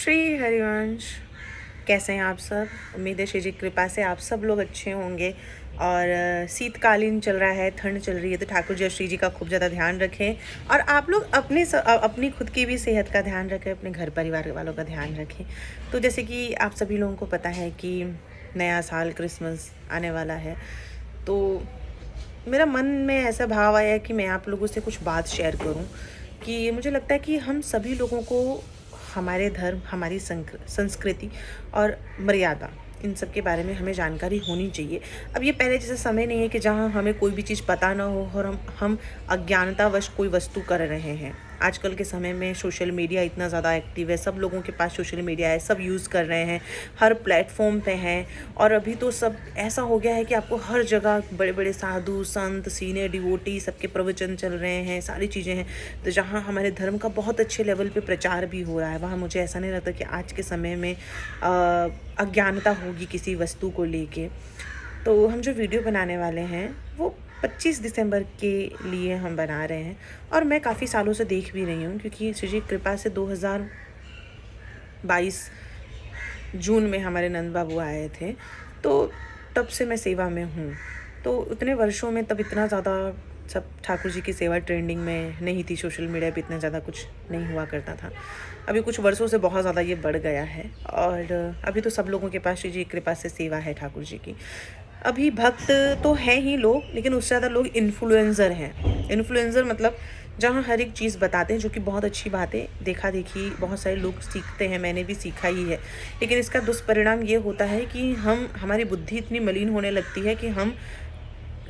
श्री हरिवंश, कैसे हैं आप सब। उम्मीद है श्री जी की कृपा से आप सब लोग अच्छे होंगे। और शीतकालीन चल रहा है, ठंड चल रही है, तो ठाकुर जी और श्री जी का खूब ज़्यादा ध्यान रखें। और आप लोग अपनी खुद की भी सेहत का ध्यान रखें, अपने घर परिवार वालों का ध्यान रखें। तो जैसे कि आप सभी लोगों को पता है कि नया साल क्रिसमस आने वाला है, तो मेरा मन में ऐसा भाव आया कि मैं आप लोगों से कुछ बात शेयर करूं कि मुझे लगता है कि हम सभी लोगों को हमारे धर्म, हमारी संस्कृति और मर्यादा, इन सब के बारे में हमें जानकारी होनी चाहिए। अब ये पहले जैसा समय नहीं है कि जहाँ हमें कोई भी चीज़ पता ना हो और हम अज्ञानतावश कोई वस्तु कर रहे हैं। आजकल के समय में सोशल मीडिया इतना ज़्यादा एक्टिव है, सब लोगों के पास सोशल मीडिया है, सब यूज़ कर रहे हैं, हर प्लेटफॉर्म पे हैं। और अभी तो सब ऐसा हो गया है कि आपको हर जगह बड़े बड़े साधु संत सीनियर डिवोटी सबके प्रवचन चल रहे हैं, सारी चीज़ें हैं। तो जहाँ हमारे धर्म का बहुत अच्छे लेवल पे प्रचार भी हो रहा है, वहाँ मुझे ऐसा नहीं लगता कि आज के समय में अज्ञानता होगी किसी वस्तु को लेके। तो हम जो वीडियो बनाने वाले हैं वो 25 दिसंबर के लिए हम बना रहे हैं। और मैं काफ़ी सालों से देख भी रही हूँ, क्योंकि श्री जी कृपा से 2022 जून में हमारे नंद बाबू आए थे, तो तब से मैं सेवा में हूँ। तो उतने वर्षों में तब इतना ज़्यादा सब ठाकुर जी की सेवा ट्रेंडिंग में नहीं थी, सोशल मीडिया पे इतना ज़्यादा कुछ नहीं हुआ करता था। अभी कुछ वर्षों से बहुत ज़्यादा ये बढ़ गया है, और अभी तो सब लोगों के पास श्री जी की कृपा से सेवा है ठाकुर जी की। अभी भक्त तो हैं ही लोग, लेकिन उससे ज़्यादा लोग इन्फ्लुएंसर हैं। इन्फ्लुएंसर मतलब जहाँ हर एक चीज़ बताते हैं, जो कि बहुत अच्छी बात है। देखा देखी बहुत सारे लोग सीखते हैं, मैंने भी सीखा ही है। लेकिन इसका दुष्परिणाम ये होता है कि हमारी बुद्धि इतनी मलिन होने लगती है कि हम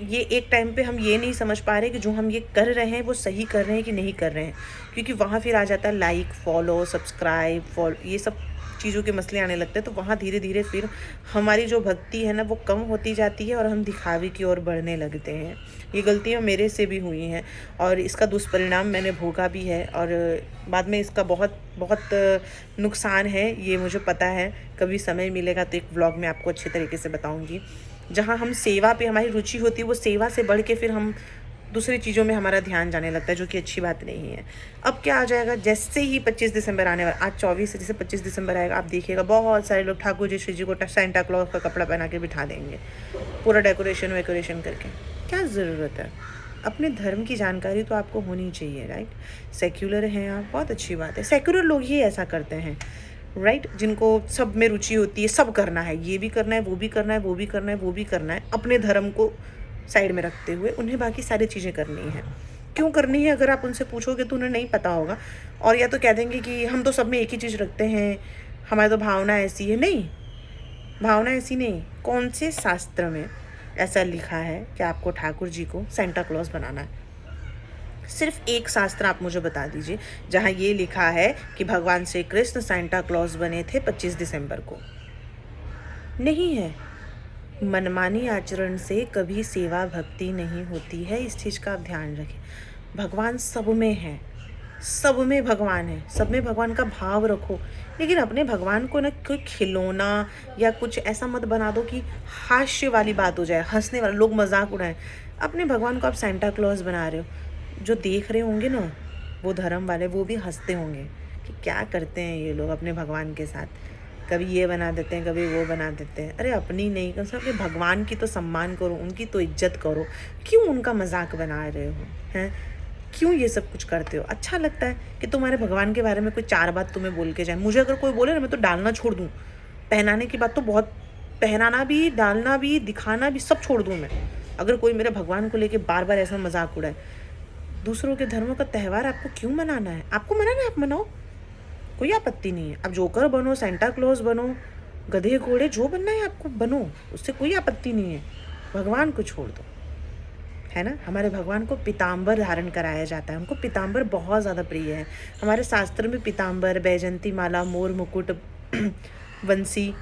ये एक टाइम पे हम ये नहीं समझ पा रहे कि जो हम ये कर रहे हैं वो सही कर रहे हैं कि नहीं कर रहे हैं। क्योंकि वहाँ फिर आ जाता है लाइक, फॉलो, सब्सक्राइब, ये सब चीज़ों के मसले आने लगते हैं। तो वहाँ धीरे धीरे फिर हमारी जो भक्ति है ना, वो कम होती जाती है और हम दिखावे की ओर बढ़ने लगते हैं। ये गलतियाँ मेरे से भी हुई हैं, और इसका दुष्परिणाम मैंने भोगा भी है। और बाद में इसका बहुत बहुत नुकसान है, ये मुझे पता है। कभी समय मिलेगा तो एक व्लॉग में आपको अच्छे तरीके से बताऊँगी। जहाँ हम सेवा पे हमारी रुचि होती है, वो सेवा से बढ़ के फिर हम दूसरी चीज़ों में हमारा ध्यान जाने लगता है, जो कि अच्छी बात नहीं है। अब क्या आ जाएगा, जैसे ही 25 दिसंबर आने वाला, आज 24 है, जैसे 25 दिसंबर आएगा, आप देखिएगा बहुत सारे लोग ठाकुर जी श्री जी को सेंटा क्लॉज का कपड़ा पहना के बिठा देंगे, पूरा डेकोरेशन वेकोरेशन करके। क्या ज़रूरत है? अपने धर्म की जानकारी तो आपको होनी चाहिए, राइट। सेक्युलर हैं आप, बहुत अच्छी बात है। सेक्युलर लोग ही ऐसा करते हैं, राइट। जिनको सब में रुचि होती है, सब करना है, ये भी करना है, वो भी करना है, वो भी करना है, वो भी करना है, अपने धर्म को साइड में रखते हुए उन्हें बाकी सारी चीज़ें करनी है। क्यों करनी है, अगर आप उनसे पूछोगे तो उन्हें नहीं पता होगा। और या तो कह देंगे कि हम तो सब में एक ही चीज़ रखते हैं, हमारी तो भावना ऐसी है। नहीं, भावना ऐसी नहीं। कौन से शास्त्र में ऐसा लिखा है कि आपको ठाकुर जी को सेंटा क्लॉज बनाना है? सिर्फ एक शास्त्र आप मुझे बता दीजिए जहाँ ये लिखा है कि भगवान श्री कृष्ण सेंटा क्लॉज बने थे 25 दिसंबर को। नहीं है। मनमानी आचरण से कभी सेवा भक्ति नहीं होती है, इस चीज़ का आप ध्यान रखें। भगवान सब में है, सब में भगवान है, सब में भगवान का भाव रखो। लेकिन अपने भगवान को ना कोई खिलौना या कुछ ऐसा मत बना दो कि हास्य वाली बात हो जाए, हंसने वाला, लोग मजाक उड़ाएं। अपने भगवान को आप सेंटा क्लॉज बना रहे हो, जो देख रहे होंगे ना वो धर्म वाले, वो भी हंसते होंगे कि क्या करते हैं ये लोग अपने भगवान के साथ। कभी ये बना देते हैं, कभी वो बना देते हैं। अरे अपनी नहीं, कम से कम अपने भगवान की तो सम्मान करो, उनकी तो इज्जत करो। क्यों उनका मजाक बना रहे हो हैं? क्यों ये सब कुछ करते हो? अच्छा लगता है कि तुम्हारे भगवान के बारे में कोई चार बात तुम्हें बोल के जाए। मुझे अगर कोई बोले ना, मैं तो डालना छोड़ दूँ। पहनाने की बात तो बहुत, पहनाना भी, डालना भी, दिखाना भी, सब छोड़ दूँ मैं, अगर कोई मेरे भगवान को लेके बार बार ऐसा मजाक उड़ाए। दूसरों के धर्मों का त्यौहार आपको क्यों मनाना है? आपको मनाना है, आप मनाओ, कोई आपत्ति नहीं है। आप जोकर बनो, सेंटा क्लॉज बनो, गधे घोड़े, जो बनना है आपको बनो, उससे कोई आपत्ति नहीं है। भगवान को छोड़ दो, है ना। हमारे भगवान को पीताम्बर धारण कराया जाता है, उनको पीताम्बर बहुत ज़्यादा प्रिय है। हमारे शास्त्र में पीताम्बर, बैजंती माला, मोर मुकुट, बंसी,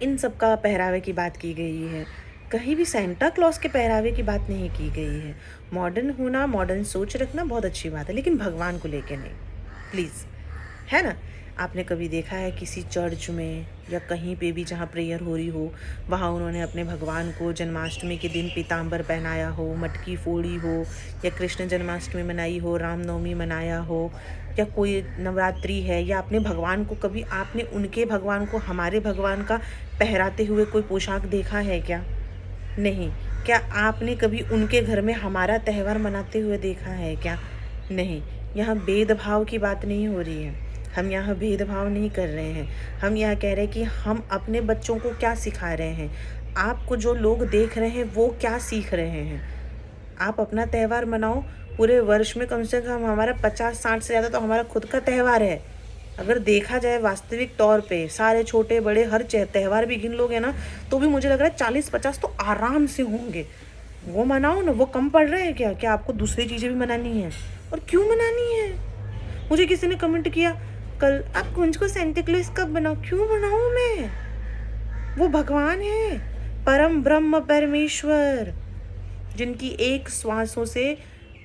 इन सब का पहरावे की बात की गई है। कहीं भी सेंटा क्लॉज के पहरावे की बात नहीं की गई है। मॉडर्न होना, मॉडर्न सोच रखना बहुत अच्छी बात है, लेकिन भगवान को लेके नहीं, प्लीज़, है ना। आपने कभी देखा है किसी चर्च में या कहीं पे भी जहाँ प्रेयर हो रही हो, वहाँ उन्होंने अपने भगवान को जन्माष्टमी के दिन पीताम्बर पहनाया हो, मटकी फोड़ी हो, या कृष्ण जन्माष्टमी मनाई हो, रामनवमी मनाया हो, या कोई नवरात्रि है, या अपने भगवान को कभी आपने उनके भगवान को हमारे भगवान का पहराते हुए कोई पोशाक देखा है क्या? नहीं। क्या आपने कभी उनके घर में हमारा त्यौहार मनाते हुए देखा है क्या? नहीं। यहाँ भेदभाव की बात नहीं हो रही है, हम यहाँ भेदभाव नहीं कर रहे हैं। हम यहाँ कह रहे हैं कि हम अपने बच्चों को क्या सिखा रहे हैं, आपको जो लोग देख रहे हैं वो क्या सीख रहे हैं। आप अपना त्यौहार मनाओ, पूरे वर्ष में कम से कम हमारा 50-60 से ज़्यादा तो हमारा खुद का त्यौहार है। अगर देखा जाए वास्तविक तौर पे सारे छोटे बड़े हर त्यौहार भी गिन लोगे ना, तो भी मुझे लग रहा है 40-50 तो आराम से होंगे। वो मनाओ ना, वो कम पड़ रहे हैं क्या? क्या आपको दूसरी चीज़ें भी मनानी है? और क्यों मनानी है? मुझे किसी ने कमेंट किया कल, आप कुंज को सेंटा क्लॉज कब बनाओ? क्यों बनाऊँ मैं? वो भगवान है, परम ब्रह्म परमेश्वर, जिनकी एक श्वासों से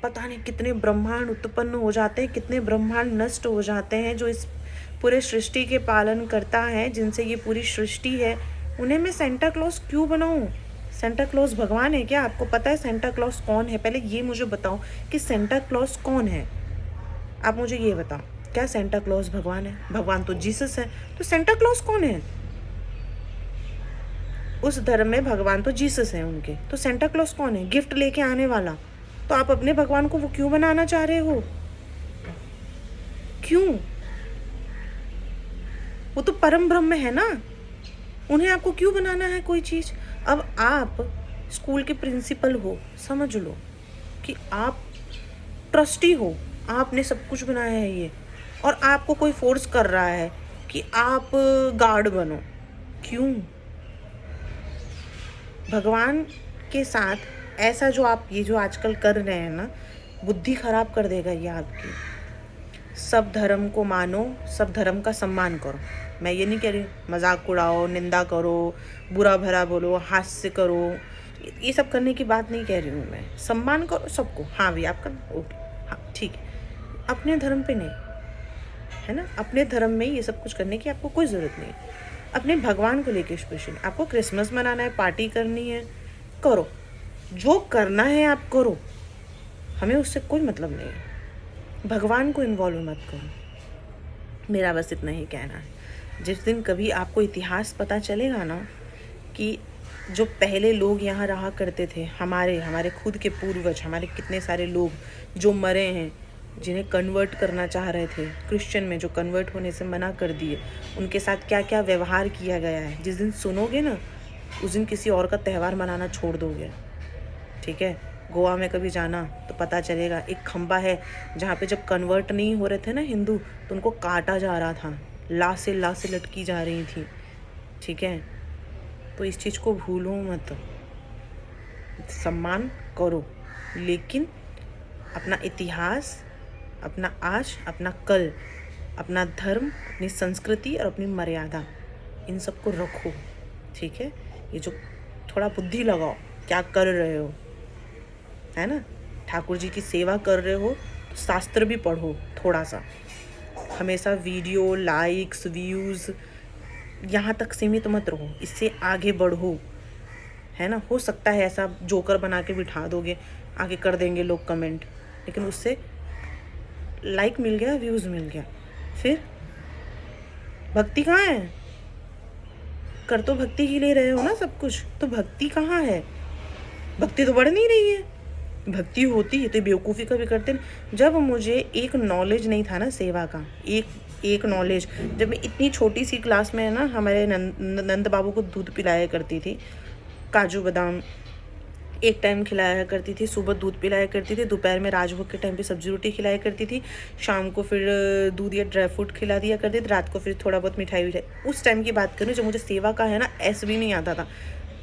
पता नहीं कितने ब्रह्मांड उत्पन्न हो जाते हैं, कितने ब्रह्मांड नष्ट हो जाते हैं, जो इस पूरे सृष्टि के पालन करता है, जिनसे ये पूरी सृष्टि है, उन्हें मैं सेंटा क्लॉज क्यों बनाऊं? सेंटा क्लॉज भगवान है क्या? आपको पता है सेंटा क्लॉज कौन है? पहले ये मुझे बताओ कि सेंटा क्लॉज कौन है। आप मुझे ये बताओ, क्या सेंटा क्लॉज भगवान है? भगवान तो जीसस है, तो सेंटा क्लॉज कौन है? उस धर्म में भगवान तो जीसस है उनके, तो सेंटा क्लॉज कौन है? गिफ्ट लेके आने वाला। तो आप अपने भगवान को वो क्यों बनाना चाह रहे हो? क्यों? वो तो परम ब्रह्म है ना, उन्हें आपको क्यों बनाना है कोई चीज़? अब आप स्कूल के प्रिंसिपल हो, समझ लो कि आप ट्रस्टी हो, आपने सब कुछ बनाया है ये, और आपको कोई फोर्स कर रहा है कि आप गार्ड बनो। क्यों? भगवान के साथ ऐसा जो आप ये जो आजकल कर रहे हैं ना, बुद्धि खराब कर देगा ये आपकी। सब धर्म को मानो, सब धर्म का सम्मान करो। मैं ये नहीं कह रही मजाक उड़ाओ, निंदा करो, बुरा भला बोलो, हास्य करो, ये सब करने की बात नहीं कह रही हूँ मैं। सम्मान करो सबको। हाँ भाई आपका ओके, हाँ ठीक है, अपने धर्म पे नहीं, है ना, अपने धर्म में ये सब कुछ करने की आपको कोई ज़रूरत नहीं है। अपने भगवान को लेके स्पेशल आपको क्रिसमस मनाना है, पार्टी करनी है, करो, जो करना है आप करो, हमें उससे कोई मतलब नहीं है। भगवान को इन्वॉल्व मत करो। मेरा बस इतना ही कहना है। जिस दिन कभी आपको इतिहास पता चलेगा ना कि जो पहले लोग यहाँ रहा करते थे, हमारे खुद के पूर्वज, हमारे कितने सारे लोग जो मरे हैं, जिन्हें कन्वर्ट करना चाह रहे थे क्रिश्चियन में, जो कन्वर्ट होने से मना कर दिए, उनके साथ क्या क्या व्यवहार किया गया है, जिस दिन सुनोगे ना, उस दिन किसी और का त्यौहार मनाना छोड़ दोगे। ठीक है, गोवा में कभी जाना तो पता चलेगा, एक खंबा है जहाँ पे जब कन्वर्ट नहीं हो रहे थे ना हिंदू, तो उनको काटा जा रहा था, लाशें लटकी जा रही थी। ठीक है, तो इस चीज़ को भूलो मत, सम्मान करो, लेकिन अपना इतिहास, अपना आज, अपना कल, अपना धर्म, अपनी संस्कृति और अपनी मर्यादा, इन सबको रखो। ठीक है, ये जो थोड़ा बुद्धि लगाओ, क्या कर रहे हो, है ना, ठाकुर जी की सेवा कर रहे हो तो शास्त्र भी पढ़ो थोड़ा सा। हमेशा वीडियो, लाइक्स, व्यूज़ यहाँ तक सीमित मत रहो, इससे आगे बढ़ो, है ना। हो सकता है ऐसा जोकर बना के बिठा दोगे, आगे कर देंगे लोग कमेंट, लेकिन उससे लाइक मिल गया, व्यूज़ मिल गया, फिर भक्ति कहाँ है? कर तो भक्ति ही ले रहे हो ना सब कुछ, तो भक्ति कहाँ है? भक्ति तो बढ़ नहीं रही है। भक्ति होती है तो बेवकूफ़ी का भी करते हैं। जब मुझे एक नॉलेज नहीं था ना सेवा का, एक नॉलेज, जब मैं इतनी छोटी सी क्लास में ना, हमारे नंद बाबू को दूध पिलाया करती थी, काजू बादाम एक टाइम खिलाया करती थी, सुबह दूध पिलाया करती थी, दोपहर में राजभोग के टाइम पे सब्जी रोटी खिलाया करती थी, शाम को फिर दूध या ड्राई फ्रूट खिला दिया करती थी, रात को फिर थोड़ा बहुत मिठाई। उस टाइम की बात करूँ जब मुझे सेवा का है ना ऐसे भी नहीं आता था।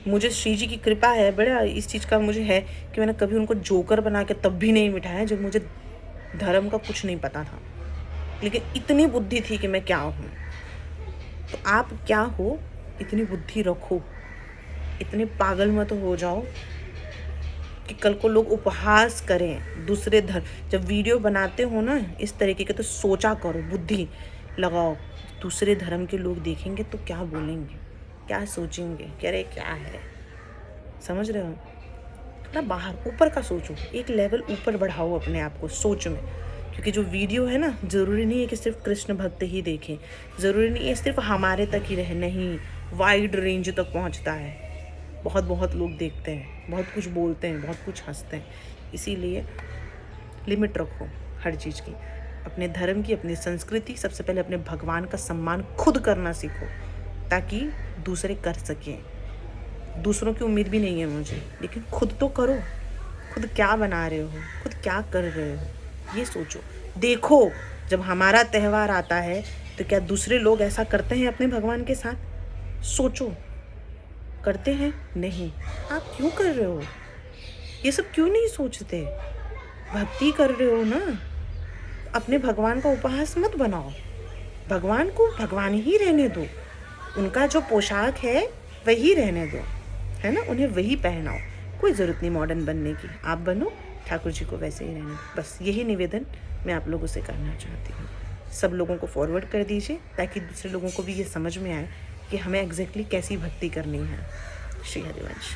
मुझे श्री जी की कृपा है, बड़ा इस चीज़ का मुझे है कि मैंने कभी उनको जोकर बना के तब भी नहीं मिठाया जब मुझे धर्म का कुछ नहीं पता था, लेकिन इतनी बुद्धि थी कि मैं क्या हूँ। तो आप क्या हो, इतनी बुद्धि रखो, इतने पागल मत हो जाओ कि कल को लोग उपहास करें दूसरे धर्म। जब वीडियो बनाते हो ना इस तरीके के, तो सोचा करो बुद्धि लगाओ, दूसरे धर्म के लोग देखेंगे तो क्या बोलेंगे, क्या सोचेंगे कि अरे क्या है, समझ रहे हो? थोड़ा बाहर ऊपर का सोचो, एक लेवल ऊपर बढ़ाओ अपने आप को सोच में। क्योंकि जो वीडियो है ना, ज़रूरी नहीं है कि सिर्फ कृष्ण भक्त ही देखें, ज़रूरी नहीं है सिर्फ हमारे तक ही रहे, नहीं, वाइड रेंज तक पहुंचता है। बहुत बहुत लोग देखते हैं, बहुत कुछ बोलते हैं, बहुत कुछ हंसते हैं। इसीलिए लिमिट रखो हर चीज़ की, अपने धर्म की, अपनी संस्कृति, सबसे पहले अपने भगवान का सम्मान खुद करना सीखो, ताकि दूसरे कर सकें। दूसरों की उम्मीद भी नहीं है मुझे, लेकिन खुद तो करो। खुद क्या बना रहे हो, खुद क्या कर रहे हो, ये सोचो। देखो, जब हमारा त्यौहार आता है तो क्या दूसरे लोग ऐसा करते हैं अपने भगवान के साथ? सोचो, करते हैं? नहीं। आप क्यों कर रहे हो? ये सब क्यों नहीं सोचते? भक्ति कर रहे हो ना, अपने भगवान का उपहास मत बनाओ। भगवान को भगवान ही रहने दो, उनका जो पोशाक है वही रहने दो, है ना, उन्हें वही पहनाओ। कोई ज़रूरत नहीं मॉडर्न बनने की, आप बनो, ठाकुर जी को वैसे ही रहने दो। बस यही निवेदन मैं आप लोगों से करना चाहती हूँ। सब लोगों को फॉरवर्ड कर दीजिए, ताकि दूसरे लोगों को भी ये समझ में आए कि हमें एग्जैक्टली कैसी भक्ति करनी है। श्री हरिवंश।